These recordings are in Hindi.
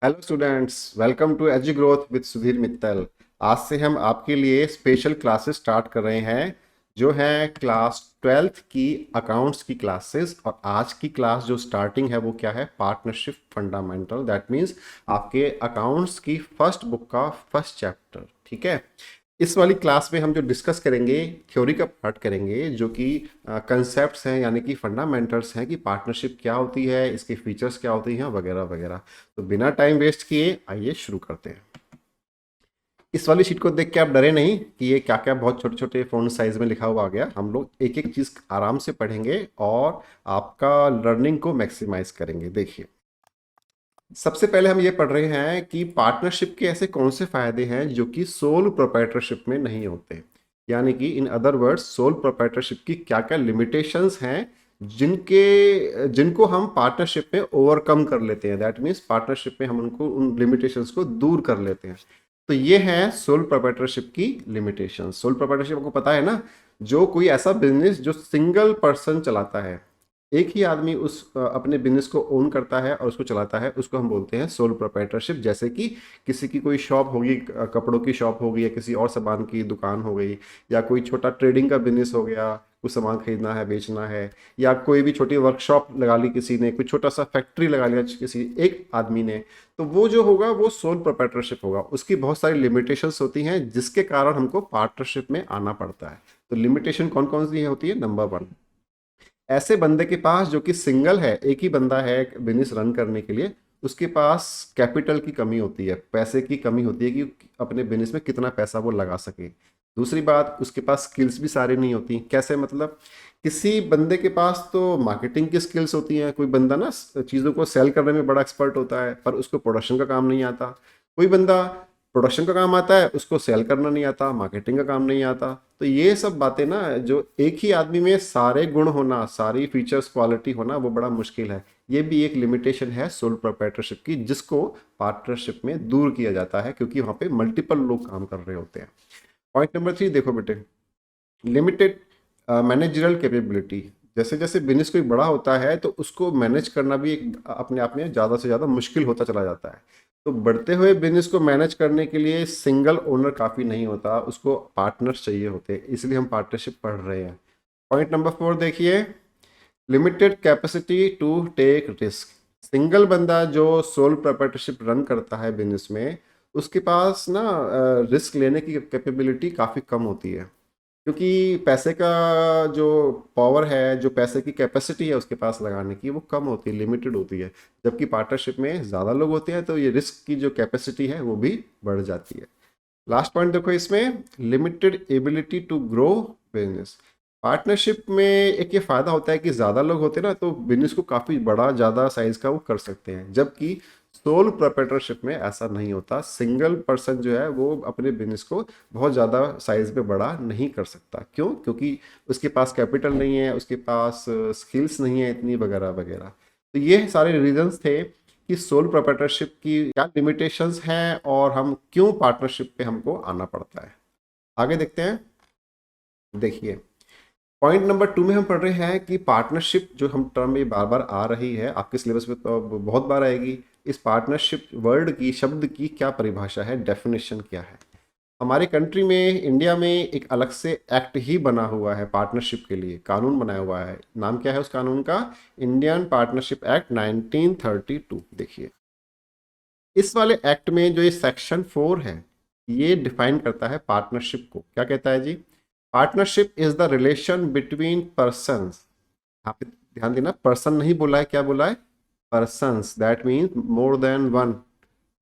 Hello students, welcome to AG growth with Sudhir Mittal. आज से हम आपके लिए स्पेशल क्लासेस स्टार्ट कर रहे हैं जो है क्लास 12th की अकाउंट्स की क्लासेस। और आज की क्लास जो स्टार्टिंग है वो क्या है, पार्टनरशिप फंडामेंटल। दैट मीन्स आपके अकाउंट्स की फर्स्ट बुक का फर्स्ट चैप्टर। ठीक है। इस वाली क्लास में हम जो डिस्कस करेंगे, थ्योरी का पार्ट करेंगे जो कि कंसेप्ट्स हैं, यानी कि फंडामेंटल्स हैं कि पार्टनरशिप क्या होती है, इसके फीचर्स क्या होती हैं वगैरह वगैरह। तो बिना टाइम वेस्ट किए आइए शुरू करते हैं। इस वाली शीट को देख के आप डरे नहीं कि ये क्या क्या बहुत छोटे छोटे फ़ॉन्ट साइज में लिखा हुआ आ गया। हम लोग एक एक चीज़ आराम से पढ़ेंगे और आपका लर्निंग को मैक्सिमाइज करेंगे। देखिए, सबसे पहले हम ये पढ़ रहे हैं कि पार्टनरशिप के ऐसे कौन से फायदे हैं जो कि सोल प्रोप्राइटरशिप में नहीं होते। यानी कि in other words, sole proprietorship की क्या क्या लिमिटेशंस हैं जिनको हम पार्टनरशिप में ओवरकम कर लेते हैं। दैट मीन्स पार्टनरशिप में हम उनको, उन लिमिटेशंस को दूर कर लेते हैं। तो ये है सोल प्रोप्राइटरशिप की लिमिटेशंस। सोल प्रोप्राइटरशिप आपको पता है ना, जो कोई ऐसा बिजनेस जो सिंगल पर्सन चलाता है, एक ही आदमी उस अपने बिजनेस को ओन करता है और उसको चलाता है, उसको हम बोलते हैं सोल प्रोप्राइटरशिप। जैसे कि किसी की कोई शॉप होगी, कपड़ों की शॉप होगी, या किसी और सामान की दुकान हो गई, या कोई छोटा ट्रेडिंग का बिजनेस हो गया, कुछ सामान खरीदना है बेचना है, या कोई भी छोटी वर्कशॉप लगा ली किसी ने, कोई छोटा सा फैक्ट्री लगा लिया किसी एक आदमी ने, तो वो जो होगा वो सोल प्रोप्राइटरशिप होगा। उसकी बहुत सारी लिमिटेशंस होती हैं जिसके कारण हमको पार्टनरशिप में आना पड़ता है। तो लिमिटेशन कौन कौन सी होती है? नंबर 1, ऐसे बंदे के पास जो कि सिंगल है, एक ही बंदा है बिजनेस रन करने के लिए, उसके पास कैपिटल की कमी होती है, पैसे की कमी होती है कि अपने बिजनेस में कितना पैसा वो लगा सके। दूसरी बात, उसके पास स्किल्स भी सारी नहीं होती। कैसे मतलब, किसी बंदे के पास तो मार्केटिंग की स्किल्स होती हैं, कोई बंदा ना चीज़ों को सेल करने में बड़ा एक्सपर्ट होता है पर उसको प्रोडक्शन का काम नहीं आता। कोई बंदा प्रोडक्शन का काम आता है, उसको सेल करना नहीं आता, मार्केटिंग का काम नहीं आता। तो ये सब बातें ना, जो एक ही आदमी में सारे गुण होना, सारी फीचर्स क्वालिटी होना, वो बड़ा मुश्किल है। ये भी एक लिमिटेशन है सोल प्रोप्राइटरशिप की, जिसको पार्टनरशिप में दूर किया जाता है क्योंकि वहाँ पे मल्टीपल लोग काम कर रहे होते हैं। पॉइंट नंबर 3 देखो बेटे, लिमिटेड मैनेजरल कैपेबिलिटी। जैसे जैसे बिजनेस कोई बड़ा होता है तो उसको मैनेज करना भी एक अपने आप में ज़्यादा से ज़्यादा मुश्किल होता चला जाता है। तो बढ़ते हुए बिजनेस को मैनेज करने के लिए सिंगल ओनर काफ़ी नहीं होता, उसको पार्टनर्स चाहिए होते हैं, इसलिए हम पार्टनरशिप पढ़ रहे हैं। पॉइंट नंबर 4 देखिए, limited capacity to take risk. Single बंदा जो सोल प्रोप्राइटरशिप रन करता है बिजनेस में, उसके पास ना रिस्क लेने की कैपेबिलिटी काफ़ी कम होती है, क्योंकि पैसे का जो पावर है, जो पैसे की कैपेसिटी है उसके पास लगाने की, वो कम होती है, लिमिटेड होती है। जबकि पार्टनरशिप में ज़्यादा लोग होते हैं तो ये रिस्क की जो कैपेसिटी है वो भी बढ़ जाती है। लास्ट पॉइंट देखो इसमें, limited ability to grow business. Partnership में एक ये फ़ायदा होता है कि ज़्यादा लोग होते हैं ना, तो बिजनेस को काफ़ी बड़ा, ज़्यादा साइज़ का वो कर सकते हैं। जबकि सोल प्रोप्राइटरशिप में ऐसा नहीं होता। सिंगल पर्सन जो है वो अपने बिजनेस को बहुत ज़्यादा साइज में बड़ा नहीं कर सकता। क्यों? क्योंकि उसके पास कैपिटल नहीं है, उसके पास स्किल्स नहीं है इतनी, वगैरह वगैरह। तो ये सारे रीजंस थे कि सोल प्रोप्राइटरशिप की क्या लिमिटेशंस हैं और हम क्यों पार्टनरशिप पे हमको आना पड़ता है। आगे देखते हैं। देखिए, पॉइंट नंबर 2 में हम पढ़ रहे हैं कि पार्टनरशिप, जो हम टर्म ये बार बार आ रही है आपके सिलेबस में, तो अब बहुत बार आएगी। इस पार्टनरशिप वर्ड की, शब्द की क्या परिभाषा है, डेफिनेशन क्या है। हमारे कंट्री में, इंडिया में एक अलग से एक्ट ही बना हुआ है पार्टनरशिप के लिए, कानून बनाया हुआ है। नाम क्या है उस कानून का? Indian partnership act 1932। देखिए, इस वाले एक्ट में जो ये सेक्शन 4 है, ये डिफाइन करता है पार्टनरशिप को। क्या कहता है जी? Partnership is the relation between persons. यहाँ पे ध्यान देना, पर्सन नहीं बोला है, क्या बोला है? Persons. That means more than one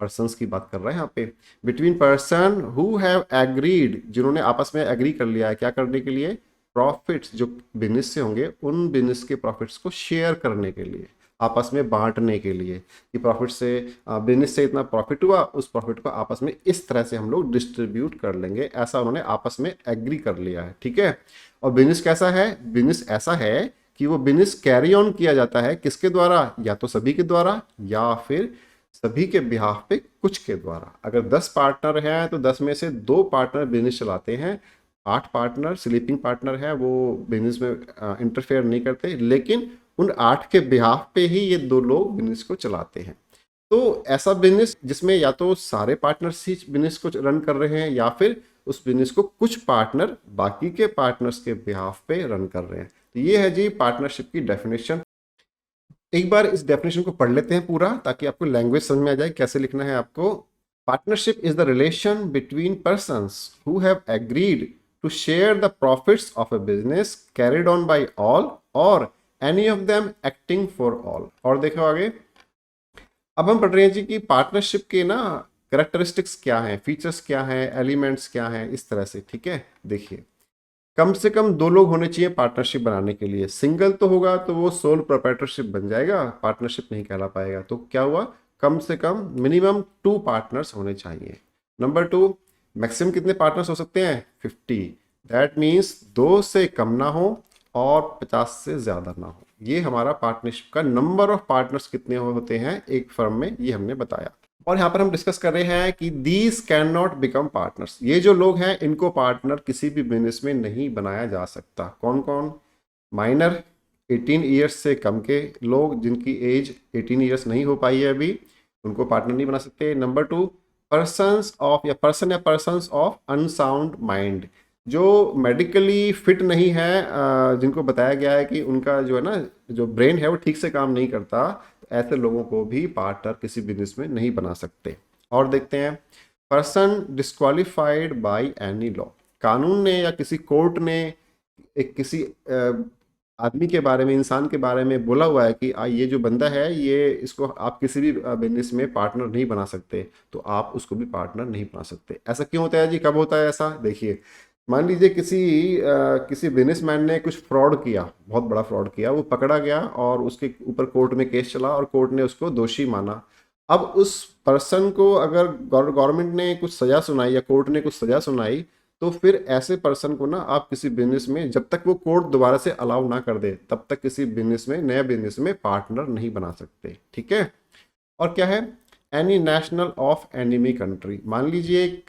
persons की बात कर रहा है यहाँ पे। Between person who have agreed, जिन्होंने आपस में एग्री कर लिया है क्या करने के लिए? प्रॉफिट्स जो बिजनेस से होंगे, उन बिजनेस के प्रॉफिट्स को शेयर करने के लिए, आपस में बांटने के लिए, कि प्रॉफिट से, बिजनेस से इतना प्रॉफिट हुआ, उस प्रॉफिट को आपस में इस तरह से हम लोग डिस्ट्रीब्यूट कर लेंगे, ऐसा उन्होंने आपस में एग्री कर लिया है। ठीक है। और बिजनेस कैसा है? बिजनेस ऐसा है कि वो बिजनेस कैरी ऑन किया जाता है किसके द्वारा? या तो सभी के द्वारा, या फिर सभी के बिहाफ पे कुछ के द्वारा। अगर 10 पार्टनर हैं तो 10 में से 2 पार्टनर बिजनेस चलाते हैं, 8 पार्टनर स्लीपिंग पार्टनर है, वो बिजनेस में इंटरफेयर नहीं करते, लेकिन उन 8 के बिहाफ पे ही ये 2 लोग बिजनेस को चलाते हैं। तो ऐसा बिजनेस जिसमें या तो सारे पार्टनर्स ही बिजनेस को रन कर रहे हैं या फिर उस बिजनेस को कुछ पार्टनर बाकी के पार्टनर्स के बिहाफ पे रन कर रहे हैं। तो ये है जी पार्टनरशिप की डेफिनेशन। एक बार इस डेफिनेशन को पढ़ लेते हैं पूरा, ताकि आपको लैंग्वेज समझ में आ जाए कैसे लिखना है आपको। Partnership is the relation between persons who have agreed to share the profits of a business carried on by all or any of them acting for all. और देखो आगे, अब हम पढ़ रहे हैं जी कि पार्टनरशिप के ना कैरेक्टरिस्टिक्स क्या हैं, फीचर्स क्या हैं, एलिमेंट्स क्या हैं, इस तरह से। ठीक है, देखिए कम से कम 2 लोग होने चाहिए पार्टनरशिप बनाने के लिए। सिंगल तो होगा तो वो सोल प्रोप्राइटरशिप बन जाएगा, पार्टनरशिप नहीं कहला पाएगा। तो क्या हुआ, कम से कम मिनिमम 2 पार्टनर्स होने चाहिए। नंबर 2, मैक्सिमम कितने पार्टनर्स हो सकते हैं, 50। दैट मीन्स 2 से कम ना हो और 50 से ज़्यादा ना हो। ये हमारा पार्टनरशिप का नंबर ऑफ पार्टनर्स कितने होते हैं एक फर्म में, ये हमने बताया। और यहाँ पर हम डिस्कस कर रहे हैं कि these can not become partners. ये जो लोग हैं इनको पार्टनर किसी भी बिजनेस में नहीं बनाया जा सकता। कौन कौन, माइनर 18 ईयर्स से कम के लोग जिनकी एज 18 ईयर्स नहीं हो पाई है अभी, उनको पार्टनर नहीं बना सकते। नंबर 2, पर्सन्स ऑफ या पर्सन्स ऑफ अनसाउंड माइंड, जो मेडिकली फिट नहीं है, जिनको बताया गया है कि उनका जो है ना जो ब्रेन है वो ठीक से काम नहीं करता, ऐसे लोगों को भी पार्टनर किसी बिजनेस में नहीं बना सकते। और देखते हैं, person disqualified by any law, कानून ने या किसी कोर्ट ने एक किसी आदमी के बारे में, इंसान के बारे में बोला हुआ है कि ये जो बंदा है ये इसको आप किसी भी बिजनेस में पार्टनर नहीं बना सकते, तो आप उसको भी पार्टनर नहीं बना सकते। ऐसा क्यों होता है जी, कब होता है ऐसा, देखिए मान लीजिए किसी बिजनेसमैन ने कुछ फ्रॉड किया, बहुत बड़ा फ्रॉड किया, वो पकड़ा गया और उसके ऊपर कोर्ट में केस चला और कोर्ट ने उसको दोषी माना। अब उस पर्सन को अगर गवर्नमेंट ने कुछ सजा सुनाई या कोर्ट ने कुछ सजा सुनाई, तो फिर ऐसे पर्सन को ना आप किसी बिजनेस में, जब तक वो कोर्ट दोबारा से अलाउ ना कर दे, तब तक किसी बिजनेस में, नया बिजनेस में पार्टनर नहीं बना सकते। ठीक है, और क्या है, any national of enemy country, मान लीजिए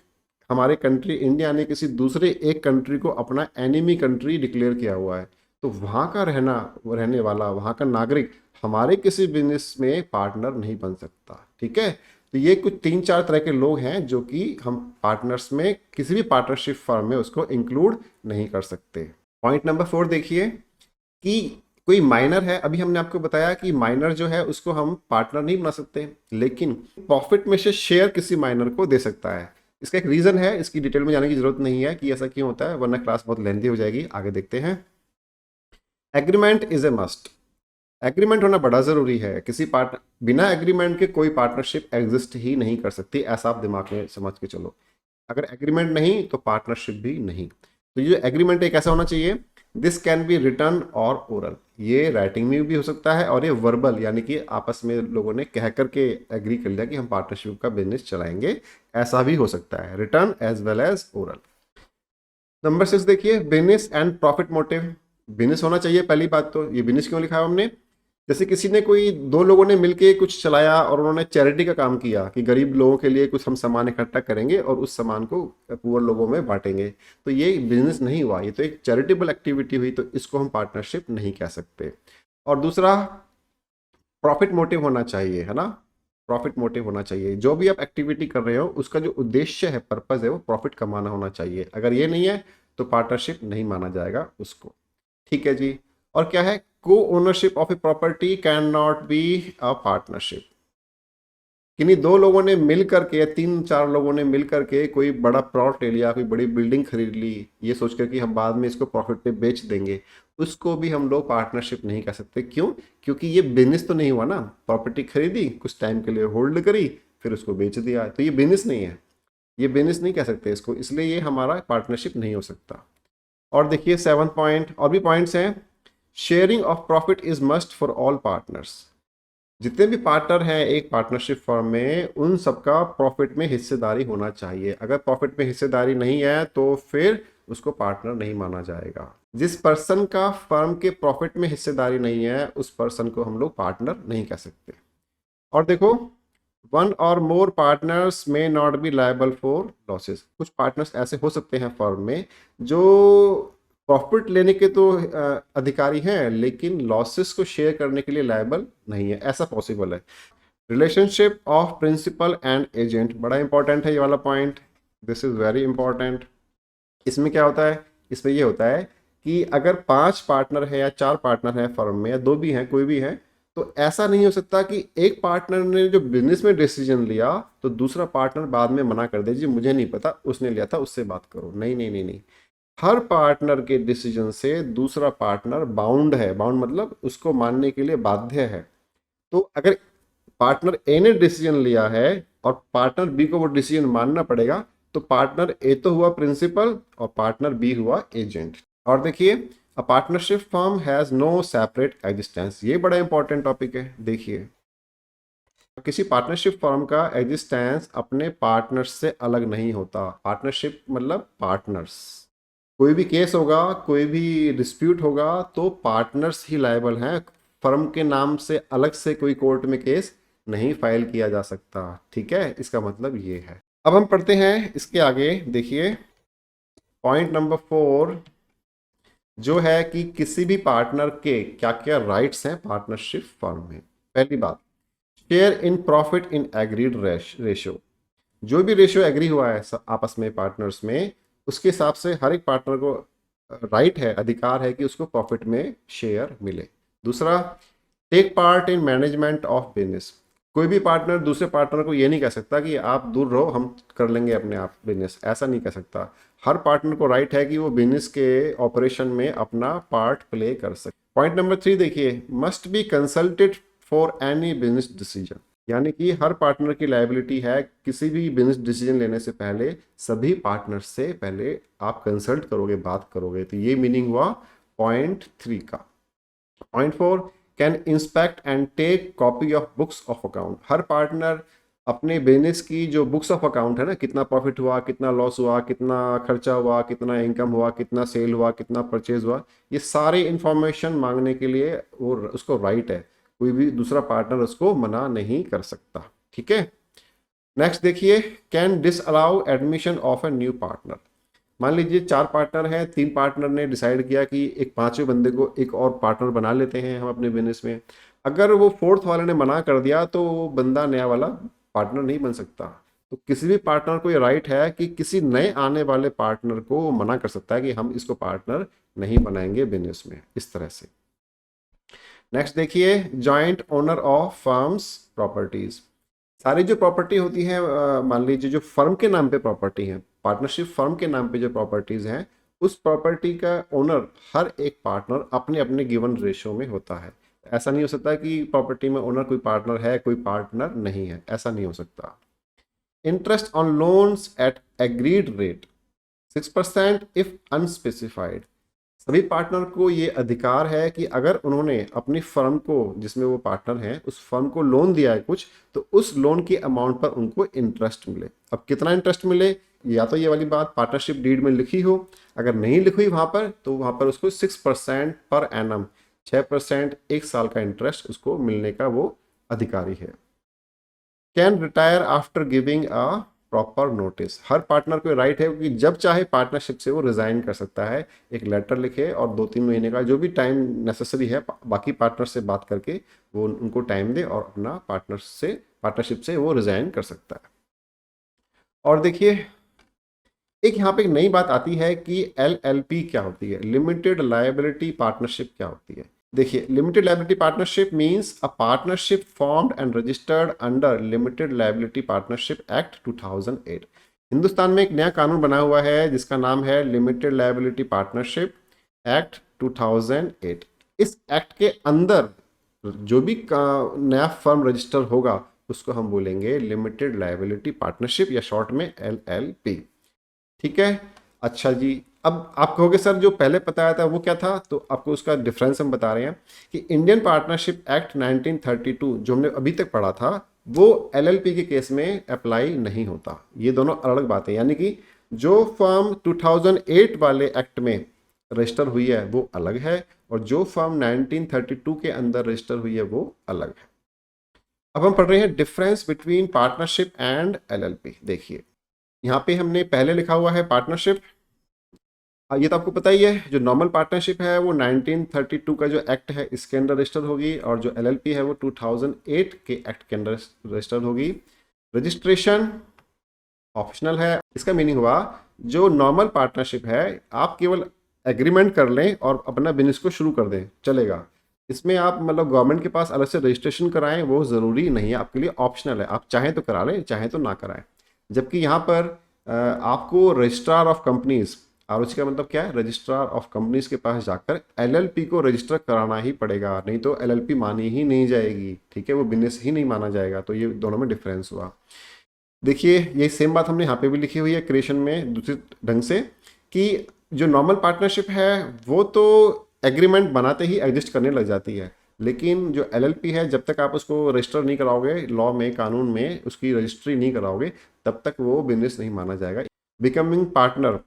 हमारे कंट्री इंडिया ने किसी दूसरे एक कंट्री को अपना एनिमी कंट्री डिक्लेयर किया हुआ है, तो वहाँ का रहने वाला, वहाँ का नागरिक हमारे किसी बिजनेस में पार्टनर नहीं बन सकता। ठीक है, तो ये कुछ 3-4 तरह के लोग हैं जो कि हम पार्टनर्स में, किसी भी पार्टनरशिप फर्म में उसको इंक्लूड नहीं कर सकते। पॉइंट नंबर 4 देखिए कि कोई माइनर है, अभी हमने आपको बताया कि माइनर जो है उसको हम पार्टनर नहीं बना सकते, लेकिन प्रॉफिट में से शेयर किसी माइनर को दे सकता है। इसका एक रीज़न है, इसकी डिटेल में जाने की जरूरत नहीं है कि ऐसा क्यों होता है, वरना क्लास बहुत लेंथी हो जाएगी। आगे देखते हैं, agreement is a must, agreement होना बड़ा ज़रूरी है। बिना एग्रीमेंट के कोई पार्टनरशिप एग्जिस्ट ही नहीं कर सकती, ऐसा आप दिमाग में समझ के चलो। अगर एग्रीमेंट नहीं तो पार्टनरशिप भी नहीं। तो ये एग्रीमेंट एक ऐसा होना चाहिए, दिस कैन बी रिटर्न और ओरल, ये राइटिंग में भी हो सकता है और ये वर्बल, यानी कि आपस में लोगों ने कह करके एग्री कर लिया कि हम पार्टनरशिप का बिजनेस चलाएंगे, ऐसा भी हो सकता है, return as well as oral. Number 6 देखिए, business and profit motive, business होना चाहिए पहली बात। तो ये बिजनेस क्यों लिखा है हमने, जैसे किसी ने, कोई 2 लोगों ने मिलके कुछ चलाया और उन्होंने चैरिटी का काम किया कि गरीब लोगों के लिए कुछ हम सामान इकट्ठा करेंगे और उस सामान को पुअर लोगों में बांटेंगे, तो ये बिजनेस नहीं हुआ, ये तो एक चैरिटेबल एक्टिविटी हुई, तो इसको हम पार्टनरशिप नहीं कह सकते। और दूसरा, प्रॉफिट मोटिव होना चाहिए, है ना, प्रॉफिट मोटिव होना चाहिए। जो भी आप एक्टिविटी कर रहे हो उसका जो उद्देश्य है, पर्पज है, वो प्रॉफिट कमाना होना चाहिए। अगर ये नहीं है तो पार्टनरशिप नहीं माना जाएगा उसको। ठीक है जी, और क्या है, को ownership of a property can not be a partnership, किन्हीं 2 लोगों ने मिल करके या 3-4 लोगों ने मिल करके कोई बड़ा प्लॉट ले लिया, कोई बड़ी बिल्डिंग खरीद ली, ये सोच कर कि हम बाद में इसको प्रॉफिट पे बेच देंगे, उसको भी हम लोग पार्टनरशिप नहीं कह सकते। क्यों, क्योंकि ये बिजनेस तो नहीं हुआ ना, प्रॉपर्टी खरीदी, कुछ टाइम के लिए होल्ड करी, फिर उसको बेच दिया, तो ये बिजनेस नहीं है, ये बिजनेस नहीं कह सकते इसको, इसलिए ये हमारा पार्टनरशिप नहीं हो सकता। और देखिए 7th पॉइंट, और भी पॉइंट्स हैं, sharing of profit is must for all partners, जितने भी पार्टनर हैं एक पार्टनरशिप फर्म में, उन सबका प्रॉफिट में हिस्सेदारी होना चाहिए। अगर प्रॉफिट में हिस्सेदारी नहीं है तो फिर उसको पार्टनर नहीं माना जाएगा। जिस पर्सन का फर्म के प्रॉफिट में हिस्सेदारी नहीं है उस पर्सन को हम लोग पार्टनर नहीं कह सकते। और देखो, 1 और मोर पार्टनर्स में not be liable for losses, कुछ पार्टनर्स ऐसे हो सकते हैं फर्म में जो प्रॉफिट लेने के तो अधिकारी हैं, लेकिन लॉसेस को शेयर करने के लिए लायबल नहीं है, ऐसा पॉसिबल है। Relationship of principal and agent, बड़ा इंपॉर्टेंट है ये वाला point, this is very important. इसमें क्या होता है, इसमें ये होता है कि अगर 5 पार्टनर है या 4 पार्टनर है फर्म में या 2 भी हैं, कोई भी है, तो ऐसा नहीं हो सकता कि एक पार्टनर ने जो बिजनेस में डिसीजन लिया तो दूसरा पार्टनर बाद में मना कर दे, जी मुझे नहीं पता, उसने लिया था, उससे बात करो। नहीं नहीं नहीं नहीं, हर पार्टनर के डिसीजन से दूसरा पार्टनर बाउंड है, बाउंड मतलब उसको मानने के लिए बाध्य है। तो अगर पार्टनर ए ने डिसीजन लिया है और पार्टनर बी को वो डिसीजन मानना पड़ेगा, तो पार्टनर ए तो हुआ प्रिंसिपल और पार्टनर बी हुआ एजेंट। और देखिए, a partnership firm has no separate existence, ये बड़ा इंपॉर्टेंट टॉपिक है। देखिए, किसी पार्टनरशिप फर्म का एग्जिस्टेंस अपने पार्टनर्स से अलग नहीं होता। पार्टनरशिप मतलब पार्टनर्स, कोई भी केस होगा, कोई भी डिस्प्यूट होगा तो पार्टनर्स ही लायबल हैं, फर्म के नाम से अलग से कोई कोर्ट में केस नहीं फाइल किया जा सकता। ठीक है, इसका मतलब ये है। अब हम पढ़ते हैं इसके आगे। देखिए पॉइंट नंबर 4 जो है कि किसी भी पार्टनर के क्या क्या राइट्स हैं पार्टनरशिप फर्म में। पहली बात, share in profit in agreed ratio, जो भी रेशियो एग्री हुआ है आपस में पार्टनर्स में, उसके हिसाब से हर एक पार्टनर को राइट है, अधिकार है कि उसको प्रॉफिट में शेयर मिले। दूसरा, take part in management of business, कोई भी पार्टनर दूसरे पार्टनर को ये नहीं कह सकता कि आप दूर रहो, हम कर लेंगे अपने आप बिजनेस, ऐसा नहीं कह सकता। हर पार्टनर को राइट है कि वो बिजनेस के ऑपरेशन में अपना पार्ट प्ले कर सके। पॉइंट नंबर 3 देखिए, must be consulted for any business decision, यानी कि हर पार्टनर की लायबिलिटी है, किसी भी बिजनेस डिसीजन लेने से पहले सभी पार्टनर से पहले आप कंसल्ट करोगे, बात करोगे। तो ये मीनिंग हुआ पॉइंट 3 का। Point 4, can inspect and take copy of books of account, हर पार्टनर अपने बिजनेस की जो बुक्स ऑफ अकाउंट है ना, कितना प्रॉफिट हुआ, कितना लॉस हुआ, कितना खर्चा हुआ, कितना इनकम हुआ, कितना सेल हुआ, कितना परचेज हुआ, ये सारे इंफॉर्मेशन मांगने के लिए वो उसको राइट है, कोई भी दूसरा पार्टनर उसको मना नहीं कर सकता। ठीक है, नेक्स्ट देखिए, can disallow admission of a new partner, मान लीजिए 4 पार्टनर हैं, 3 पार्टनर ने डिसाइड किया कि एक 5वें बंदे को एक और पार्टनर बना लेते हैं हम अपने बिजनेस में, अगर वो 4th वाले ने मना कर दिया तो वो बंदा नया वाला पार्टनर नहीं बन सकता। तो किसी भी पार्टनर को ये राइट है कि किसी नए आने वाले पार्टनर को मना कर सकता है कि हम इसको पार्टनर नहीं बनाएंगे बिजनेस में, इस तरह से। नेक्स्ट देखिए, joint owner of firms properties, सारी जो प्रॉपर्टी होती है, मान लीजिए जो फर्म के नाम पे प्रॉपर्टी है, पार्टनरशिप फर्म के नाम पे जो प्रॉपर्टीज हैं, उस प्रॉपर्टी का ओनर हर एक पार्टनर अपने अपने गिवन रेशियो में होता है। ऐसा नहीं हो सकता कि प्रॉपर्टी में ओनर कोई पार्टनर है कोई पार्टनर नहीं है, ऐसा नहीं हो सकता। Interest on loans at agreed rate 6% if unspecified, सभी पार्टनर को ये अधिकार है कि अगर उन्होंने अपनी फर्म को, जिसमें वो पार्टनर हैं, उस फर्म को लोन दिया है कुछ, तो उस लोन की अमाउंट पर उनको इंटरेस्ट मिले। अब कितना इंटरेस्ट मिले, या तो ये वाली बात पार्टनरशिप डीड में लिखी हो, अगर नहीं लिखी हुई वहाँ पर, तो वहाँ पर उसको 6% पर एनम, 6% एक साल का इंटरेस्ट उसको मिलने का वो अधिकारी है। Can retire after giving a proper notice, her partner को राइट है कि जब चाहे पार्टनरशिप से वो रिजाइन कर सकता है, एक लेटर लिखे और 2-3 महीने का जो भी टाइम नेसेसरी है बाकी पार्टनर से बात करके वो उनको टाइम दे और अपना पार्टनरशिप से वो रिजाइन कर सकता है। और देखिए, एक यहाँ पे एक नई बात आती है कि LLP क्या होती है, लिमिटेड लायबिलिटी पार्टनरशिप क्या होती है। देखिए, limited liability partnership means a partnership formed and registered under limited liability partnership act 2008। Hindustan में एक नया कानून बना हुआ है जिसका नाम है लिमिटेड लायबिलिटी पार्टनरशिप एक्ट 2008। इस एक्ट के अंदर जो भी नया फर्म रजिस्टर होगा उसको हम बोलेंगे लिमिटेड लायबिलिटी पार्टनरशिप या शॉर्ट में LLP। ठीक है, अच्छा जी, अब आप कहोगे सर जो पहले बताया था वो क्या था, तो आपको उसका डिफरेंस हम बता रहे हैं कि इंडियन पार्टनरशिप एक्ट 1932 जो हमने अभी तक पढ़ा था वो LLP के केस में अप्लाई नहीं होता। ये दोनों अलग बातें, यानी कि जो फर्म 2008 वाले एक्ट में रजिस्टर हुई है वो अलग है और जो फर्म 1932 के अंदर रजिस्टर हुई है वो अलग है। अब हम पढ़ रहे हैं difference between partnership and LLP। देखिए, यहाँ पे हमने पहले लिखा हुआ है पार्टनरशिप, ये तो आपको पता ही है, जो नॉर्मल पार्टनरशिप है वो 1932 का जो एक्ट है इसके अंडर रजिस्टर होगी, और जो एलएलपी है वो 2008 के एक्ट के अंडर रजिस्टर होगी। रजिस्ट्रेशन ऑप्शनल है। इसका मीनिंग हुआ जो नॉर्मल पार्टनरशिप है आप केवल एग्रीमेंट कर लें और अपना बिजनेस को शुरू कर दें, चलेगा। इसमें आप मतलब गवर्नमेंट के पास अलग से रजिस्ट्रेशन कराएं वो ज़रूरी नहीं है, आपके लिए ऑप्शनल है, आप चाहें तो करा लें चाहें तो ना कराएं। जबकि यहाँ पर आपको रजिस्ट्रार ऑफ कंपनीज, आरओसी का मतलब क्या है, रजिस्ट्रार ऑफ कंपनीज के पास जाकर एलएलपी को रजिस्टर कराना ही पड़ेगा, नहीं तो एलएलपी मानी ही नहीं जाएगी, ठीक है, वो बिजनेस ही नहीं माना जाएगा। तो ये दोनों में डिफरेंस हुआ। देखिए ये सेम बात हमने यहाँ पे भी लिखी हुई है क्रिएशन में दूसरे ढंग से, कि जो नॉर्मल पार्टनरशिप है वो तो एग्रीमेंट बनाते ही एग्जिस्ट करने लग जाती है, लेकिन जो एलएलपी है जब तक आप उसको रजिस्टर नहीं कराओगे, लॉ में कानून में उसकी रजिस्ट्री नहीं कराओगे, तब तक वो बिजनेस नहीं माना जाएगा। Becoming partner,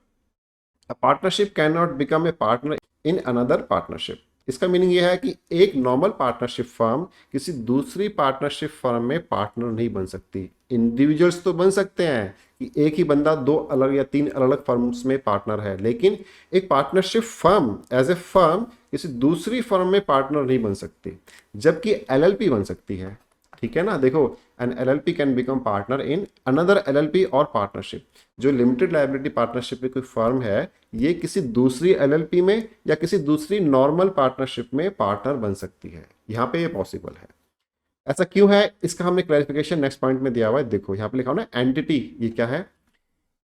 a partnership can not become a partner in another partnership. इसका मीनिंग यह है कि एक नॉर्मल पार्टनरशिप फर्म किसी दूसरी पार्टनरशिप फर्म में पार्टनर नहीं बन सकती। इंडिविजुअल्स तो बन सकते हैं कि एक ही बंदा दो अलग या तीन अलग अलग फर्म्स में पार्टनर है, लेकिन एक partnership firm as a firm किसी दूसरी फर्म में पार्टनर नहीं बन सकती, जबकि एलएलपी बन सकती है। ठीक है ना, देखो an LLP can become partner in another LLP और पार्टनरशिप। जो लिमिटेड लायबिलिटी पार्टनरशिप में कोई फर्म है ये किसी दूसरी एलएलपी में या किसी दूसरी नॉर्मल पार्टनरशिप में पार्टनर बन सकती है, यहाँ पे ये पॉसिबल है। ऐसा क्यों है इसका हमने क्लैरिफिकेशन नेक्स्ट पॉइंट में दिया हुआ है। देखो यहाँ पे लिखा हुआ ना एंटिटी, ये क्या है,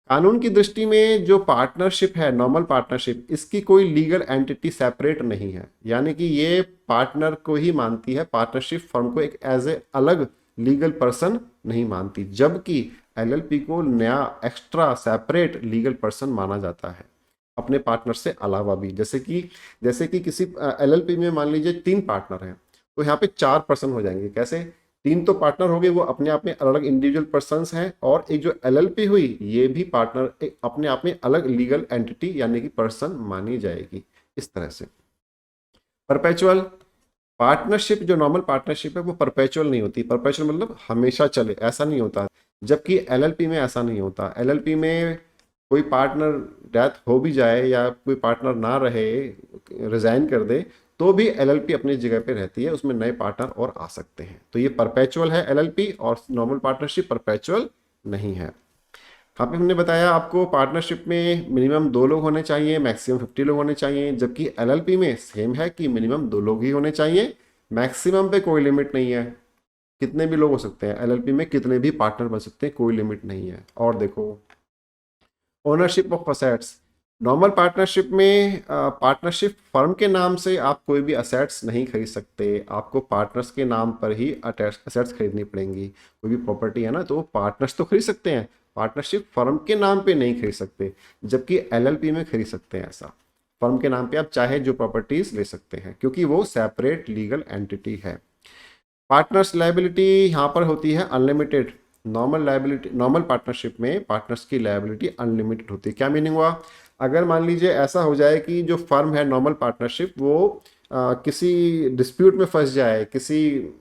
कानून की दृष्टि में जो पार्टनरशिप है नॉर्मल पार्टनरशिप, इसकी कोई लीगल एंटिटी सेपरेट नहीं है, यानी कि ये पार्टनर को ही मानती है, पार्टनरशिप फर्म को एक एज ए अलग लीगल पर्सन नहीं मानती, जबकि एलएलपी को नया एक्स्ट्रा सेपरेट लीगल पर्सन माना जाता है अपने पार्टनर से अलावा भी। जैसे कि किसी एलएलपी में मान लीजिए 3 पार्टनर हैं, तो यहाँ पे 4 पर्सन हो जाएंगे। कैसे, 3 तो पार्टनर हो गए वो अपने आप में अलग अलग इंडिविजुअल पर्सन्स हैं, और एक जो एलएलपी हुई ये भी पार्टनर एक अपने आप में अलग लीगल एंटिटी यानी कि पर्सन मानी जाएगी। इस तरह से परपेचुअल पार्टनरशिप, जो नॉर्मल पार्टनरशिप है वो परपेचुअल नहीं होती। परपेचुअल मतलब हमेशा चले, ऐसा नहीं होता, जबकि एलएलपी में ऐसा नहीं होता। एलएलपी में कोई पार्टनर डेथ हो भी जाए या कोई पार्टनर ना रहे, रिजाइन कर दे, तो भी एलएलपी अपनी जगह पे रहती है, उसमें नए पार्टनर और आ सकते हैं। तो ये परपेचुअल है एलएलपी, और नॉर्मल पार्टनरशिप परपेचुअल नहीं है। यहाँ पे हमने बताया आपको पार्टनरशिप में मिनिमम 2 लोग होने चाहिए, मैक्सिमम 50 लोग होने चाहिए, जबकि एलएलपी में सेम है कि मिनिमम 2 लोग ही होने चाहिए, मैक्सिमम पे कोई लिमिट नहीं है, कितने भी लोग हो सकते हैं एलएलपी में, कितने भी पार्टनर बन सकते हैं, कोई लिमिट नहीं है। और देखो ownership of assets, normal partnership में पार्टनरशिप फर्म के नाम से आप कोई भी असेट्स नहीं खरीद सकते, आपको पार्टनर्स के नाम पर ही असेट्स खरीदनी पड़ेंगी। कोई भी प्रॉपर्टी है ना तो पार्टनर्स तो खरीद सकते हैं, पार्टनरशिप फर्म के नाम पे नहीं खरीद सकते, जबकि एलएलपी में खरीद सकते हैं। ऐसा फर्म के नाम पे आप चाहे जो प्रॉपर्टीज ले सकते हैं, क्योंकि वो सेपरेट लीगल एंटिटी है। पार्टनर्स लायबिलिटी यहाँ पर होती है अनलिमिटेड। नॉर्मल पार्टनरशिप में पार्टनर्स की लायबिलिटी अनलिमिटेड होती है। क्या मीनिंग हुआ, अगर मान लीजिए ऐसा हो जाए कि जो फर्म है नॉर्मल पार्टनरशिप वो किसी डिस्प्यूट में फंस जाए, किसी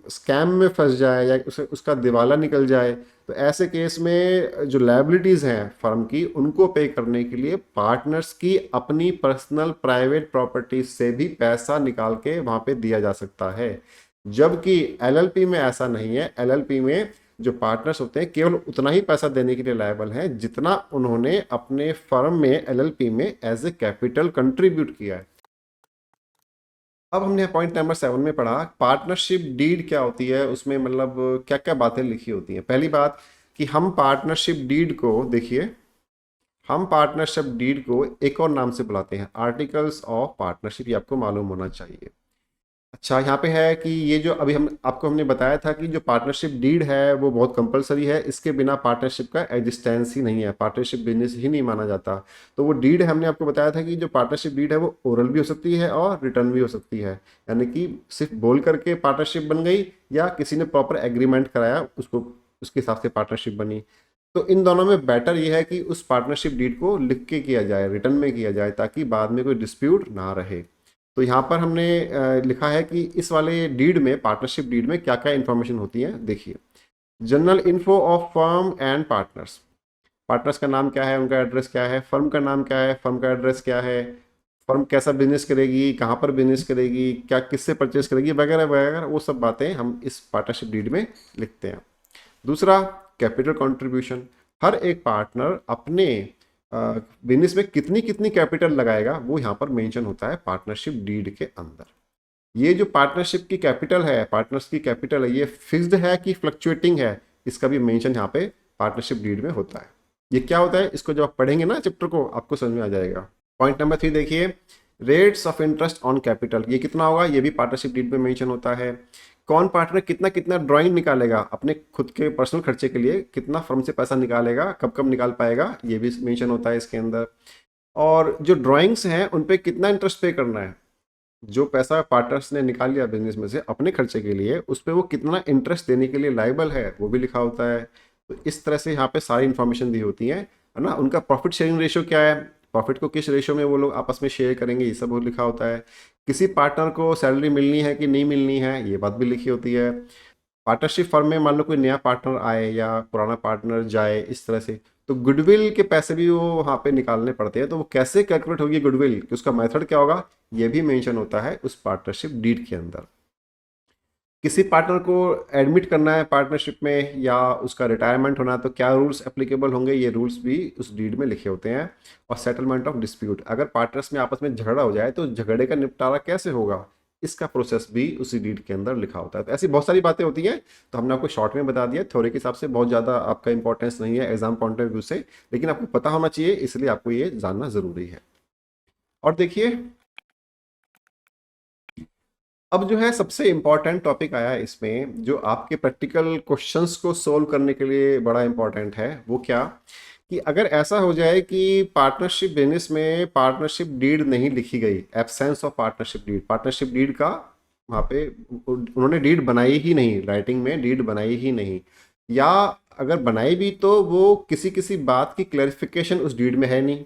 स्कैम में फंस जाए, या उसका दिवाला निकल जाए, तो ऐसे केस में जो लायबिलिटीज़ हैं फर्म की उनको पे करने के लिए पार्टनर्स की अपनी पर्सनल प्राइवेट प्रॉपर्टी से भी पैसा निकाल के वहाँ पे दिया जा सकता है, जबकि एलएलपी में ऐसा नहीं है। एलएलपी में जो पार्टनर्स होते हैं केवल उतना ही पैसा देने के लिए लायबल हैं जितना उन्होंने अपने फर्म में एलएलपी में एज ए कैपिटल कंट्रीब्यूट किया है। अब हमने पॉइंट नंबर 7 में पढ़ा पार्टनरशिप डीड क्या होती है, उसमें मतलब क्या क्या बातें लिखी होती हैं। पहली बात कि हम पार्टनरशिप डीड को, देखिए हम पार्टनरशिप डीड को एक और नाम से बुलाते हैं आर्टिकल्स ऑफ पार्टनरशिप, ये आपको मालूम होना चाहिए। अच्छा यहाँ पे है कि ये जो अभी हमने बताया था कि जो पार्टनरशिप डीड है वो बहुत कंपलसरी है, इसके बिना पार्टनरशिप का एग्जिस्टेंस ही नहीं है, पार्टनरशिप बिजनेस ही नहीं माना जाता। तो वो डीड है, हमने आपको बताया था कि जो पार्टनरशिप डीड है वो ओरल भी हो सकती है और रिटर्न भी हो सकती है, यानी कि सिर्फ बोल करके पार्टनरशिप बन गई या किसी ने प्रॉपर एग्रीमेंट कराया उसको, उसके हिसाब से पार्टनरशिप बनी। तो इन दोनों में बेटर ये है कि उस पार्टनरशिप डीड को लिख के किया जाए, रिटर्न में किया जाए, ताकि बाद में कोई डिस्प्यूट ना रहे। तो यहाँ पर हमने लिखा है कि इस वाले डीड में, पार्टनरशिप डीड में क्या क्या इन्फॉर्मेशन होती है। देखिए general info of firm and partners, partners का नाम क्या है, उनका एड्रेस क्या है, फर्म का नाम क्या है, फर्म का एड्रेस क्या है, फर्म कैसा बिजनेस करेगी, कहाँ पर बिजनेस करेगी, क्या किससे परचेज करेगी, वगैरह वगैरह, वो सब बातें हम इस पार्टनरशिप डीड में लिखते हैं। दूसरा, कैपिटल कंट्रीब्यूशन। हर एक पार्टनर अपने बिजनेस में कितनी कितनी कैपिटल लगाएगा वो यहाँ पर मेंशन होता है पार्टनरशिप डीड के अंदर। ये जो पार्टनरशिप की कैपिटल है, पार्टनर्स की कैपिटल है, ये फिक्स्ड है कि फ्लक्चुएटिंग है, इसका भी मेंशन यहाँ पे पार्टनरशिप डीड में होता है। ये क्या होता है, इसको जब आप पढ़ेंगे ना चैप्टर को, आपको समझ में आ जाएगा। पॉइंट नंबर 3 देखिए, rates of interest on capital, ये कितना होगा, ये भी पार्टनरशिप डीड में मेंशन होता है। कौन पार्टनर कितना कितना ड्राइंग निकालेगा अपने खुद के पर्सनल खर्चे के लिए, कितना फर्म से पैसा निकालेगा, कब कब निकाल पाएगा, ये भी मेंशन होता है इसके अंदर। और जो ड्राइंग्स हैं उन पे कितना इंटरेस्ट पे करना है, जो पैसा पार्टनर्स ने निकाल लिया बिजनेस में से अपने खर्चे के लिए, उस पर वो कितना इंटरेस्ट देने के लिए लायबल है, वो भी लिखा होता है। तो इस तरह से यहाँ पे सारी इन्फॉर्मेशन दी होती है ना। उनका प्रॉफिट शेयरिंग रेशियो क्या है, प्रॉफिट को किस रेशियो में वो लोग आपस में शेयर करेंगे, ये सब वो लिखा होता है। किसी पार्टनर को सैलरी मिलनी है कि नहीं मिलनी है, ये बात भी लिखी होती है। पार्टनरशिप फर्म में मान लो कोई नया पार्टनर आए या पुराना पार्टनर जाए, इस तरह से, तो गुडविल के पैसे भी वो वहाँ पे निकालने पड़ते हैं। तो वो कैसे कैलकुलेट होगी गुडविल, कि उसका मेथड क्या होगा, ये भी मेंशन होता है उस पार्टनरशिप डीड के अंदर। किसी पार्टनर को एडमिट करना है पार्टनरशिप में या उसका रिटायरमेंट होना है, तो क्या रूल्स एप्लीकेबल होंगे, ये रूल्स भी उस डीड में लिखे होते हैं। और सेटलमेंट ऑफ डिस्प्यूट, अगर पार्टनर्स में आपस में झगड़ा हो जाए तो झगड़े का निपटारा कैसे होगा, इसका प्रोसेस भी उसी डीड के अंदर लिखा होता है। तो ऐसी बहुत सारी बातें होती हैं, तो हमने आपको शॉर्ट में बता दिया, थ्योरी के हिसाब से बहुत ज़्यादा आपका इंपॉर्टेंस नहीं है एग्जाम पॉइंट ऑफ व्यू से, लेकिन आपको पता होना चाहिए, इसलिए आपको ये जानना ज़रूरी है। और देखिए, अब जो है सबसे इम्पॉर्टेंट टॉपिक आया है इसमें, जो आपके प्रैक्टिकल क्वेश्चंस को सोल्व करने के लिए बड़ा इम्पॉर्टेंट है। वो क्या, कि अगर ऐसा हो जाए कि पार्टनरशिप बिजनेस में पार्टनरशिप डीड नहीं लिखी गई, एब्सेंस ऑफ पार्टनरशिप डीड का वहाँ पे उन्होंने डीड बनाई ही नहीं, राइटिंग में डीड बनाई ही नहीं, या अगर बनाई भी तो वो किसी किसी बात की क्लैरिफिकेशन उस डीड में है नहीं।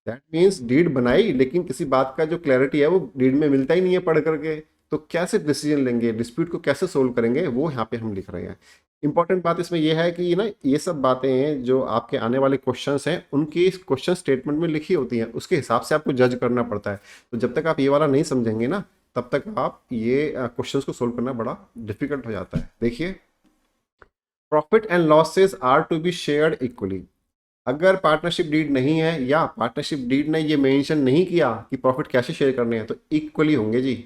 दैट मीन्स डीड बनाई लेकिन किसी बात का जो क्लैरिटी है वो डीड में मिलता ही नहीं है पढ़ करके, तो कैसे डिसीजन लेंगे, डिस्प्यूट को कैसे सोल्व करेंगे, वो यहाँ पे हम लिख रहे हैं। इंपॉर्टेंट बात इसमें यह है कि ना, ये सब बातें हैं जो आपके आने वाले क्वेश्चंस हैं उनकी क्वेश्चन स्टेटमेंट में लिखी होती हैं, उसके हिसाब से आपको जज करना पड़ता है। तो जब तक आप ये वाला नहीं समझेंगे ना, तब तक आप ये क्वेश्चंस को सोल्व करना बड़ा डिफिकल्ट हो जाता है। देखिए, profit and losses are to be shared equally. अगर पार्टनरशिप डीड नहीं है या पार्टनरशिप डीड ने ये मेंशन नहीं किया कि प्रॉफिट कैसे शेयर करने हैं, तो इक्वली होंगे जी,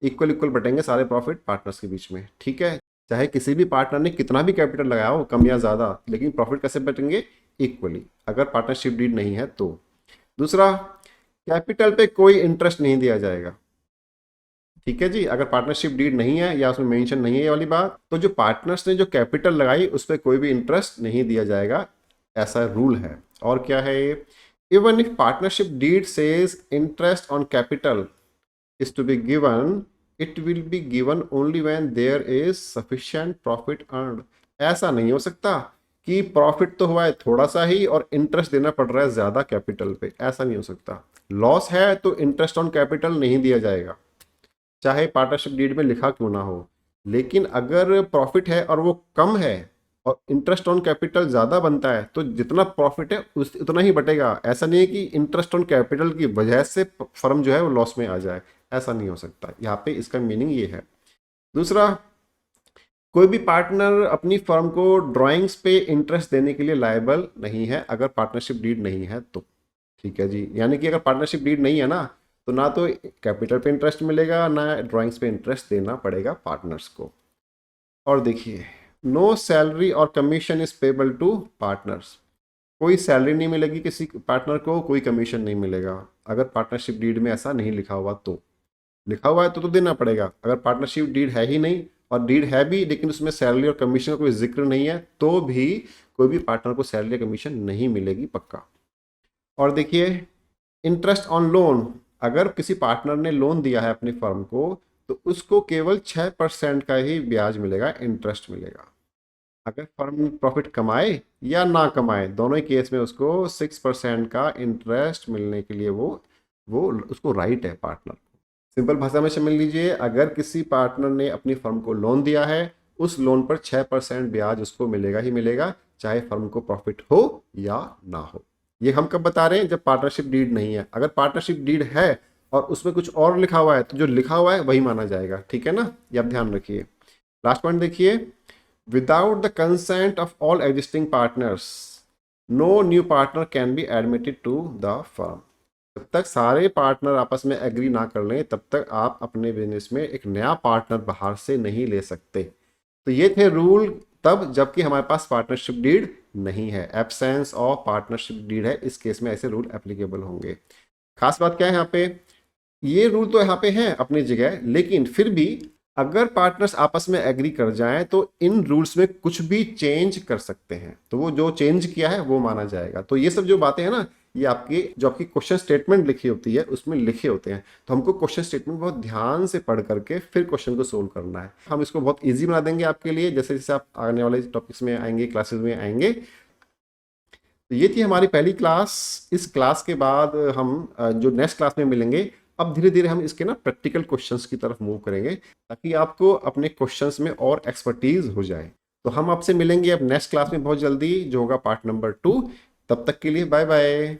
इक्वल इक्वल बटेंगे सारे प्रॉफिट पार्टनर्स के बीच में, ठीक है। चाहे किसी भी पार्टनर ने कितना भी कैपिटल लगाया हो, कम या ज़्यादा, लेकिन प्रॉफिट कैसे बटेंगे, इक्वली, अगर पार्टनरशिप डीड नहीं है तो। दूसरा, कैपिटल पे कोई इंटरेस्ट नहीं दिया जाएगा, ठीक है जी। अगर पार्टनरशिप डीड नहीं है या उसमें मेंशन नहीं है ये वाली बात, तो जो पार्टनर्स ने जो कैपिटल लगाई उस पर कोई भी इंटरेस्ट नहीं दिया जाएगा, ऐसा रूल है। और क्या है ये, even if partnership deed says interest on capital is to be given, it will be given only when there is sufficient profit earned। ऐसा नहीं हो सकता कि प्रॉफिट तो हुआ है थोड़ा सा ही और इंटरेस्ट देना पड़ रहा है ज्यादा कैपिटल पे, ऐसा नहीं हो सकता। लॉस है तो इंटरेस्ट ऑन कैपिटल नहीं दिया जाएगा, चाहे पार्टनरशिप डीड में लिखा क्यों ना हो। लेकिन अगर प्रॉफिट है और वो कम है और इंटरेस्ट ऑन कैपिटल ज़्यादा बनता है, तो जितना प्रॉफिट है उतना ही बटेगा। ऐसा नहीं है कि इंटरेस्ट ऑन कैपिटल की वजह से फर्म जो है वो लॉस में आ जाए, ऐसा नहीं हो सकता। यहाँ पे इसका मीनिंग ये है। दूसरा, कोई भी पार्टनर अपनी फर्म को ड्राइंग्स पे इंटरेस्ट देने के लिए लायबल नहीं है अगर पार्टनरशिप डीड नहीं है तो, ठीक है जी। यानी कि अगर पार्टनरशिप डीड नहीं है ना, तो ना तो कैपिटल पे इंटरेस्ट मिलेगा ना ड्राइंग्स पे इंटरेस्ट देना पड़ेगा पार्टनर्स को। और देखिए, नो सैलरी और commission is payable to partners. कोई सैलरी नहीं मिलेगी किसी पार्टनर को, कोई कमीशन नहीं मिलेगा अगर पार्टनरशिप डीड में ऐसा नहीं लिखा हुआ तो। लिखा हुआ है तो देना पड़ेगा। अगर पार्टनरशिप डीड है ही नहीं और डीड है भी लेकिन उसमें सैलरी और कमीशन का कोई जिक्र नहीं है, तो भी कोई भी पार्टनर को सैलरी या कमीशन नहीं मिलेगी पक्का। और देखिए, इंटरेस्ट ऑन लोन, अगर किसी पार्टनर ने लोन दिया है अपनी फर्म को, तो उसको केवल 6% का ही ब्याज मिलेगा, इंटरेस्ट मिलेगा। अगर फर्म प्रॉफिट कमाए या ना कमाए, दोनों ही केस में उसको 6% का इंटरेस्ट मिलने के लिए वो उसको राइट है पार्टनर। सिंपल भाषा में समझ लीजिए, अगर किसी पार्टनर ने अपनी फर्म को लोन दिया है, उस लोन पर 6% ब्याज उसको मिलेगा ही मिलेगा, चाहे फर्म को प्रॉफिट हो या ना हो। ये हम कब बता रहे हैं? जब पार्टनरशिप डीड नहीं है। अगर पार्टनरशिप डीड है और उसमें कुछ और लिखा हुआ है तो जो लिखा हुआ है वही माना जाएगा, ठीक है ना, ये आप ध्यान रखिए। लास्ट पॉइंट देखिए, without the consent of all existing partners no new partner can be admitted to the firm. जब तक सारे पार्टनर आपस में एग्री ना कर लें तब तक आप अपने बिजनेस में एक नया पार्टनर बाहर से नहीं ले सकते। तो ये थे रूल तब जबकि हमारे पास पार्टनरशिप डीड नहीं है, एब्सेंस ऑफ पार्टनरशिप डीड है, इस केस में ऐसे रूल एप्लीकेबल होंगे। खास बात क्या है यहाँ पे, ये रूल तो यहाँ पे हैं अपनी जगह, लेकिन फिर भी अगर पार्टनर्स आपस में एग्री कर जाएं तो इन रूल्स में कुछ भी चेंज कर सकते हैं, तो वो जो चेंज किया है वो माना जाएगा। तो ये सब जो बातें हैं ना, ये आपकी जो आपकी क्वेश्चन स्टेटमेंट लिखी होती है उसमें लिखे होते हैं, तो हमको क्वेश्चन स्टेटमेंट बहुत ध्यान से पढ़ करके फिर क्वेश्चन को सोल्व करना है। हम इसको बहुत ईजी बना देंगे आपके लिए, जैसे जैसे आप आने वाले टॉपिक्स में आएंगे, क्लासेस में आएंगे। तो ये थी हमारी पहली क्लास। इस क्लास के बाद हम जो नेक्स्ट क्लास में मिलेंगे, अब धीरे धीरे हम इसके ना प्रैक्टिकल क्वेश्चंस की तरफ मूव करेंगे ताकि आपको अपने क्वेश्चंस में और एक्सपर्टीज हो जाए। तो हम आपसे मिलेंगे अब नेक्स्ट क्लास में बहुत जल्दी, जो होगा पार्ट नंबर 2। तब तक के लिए बाय बाय।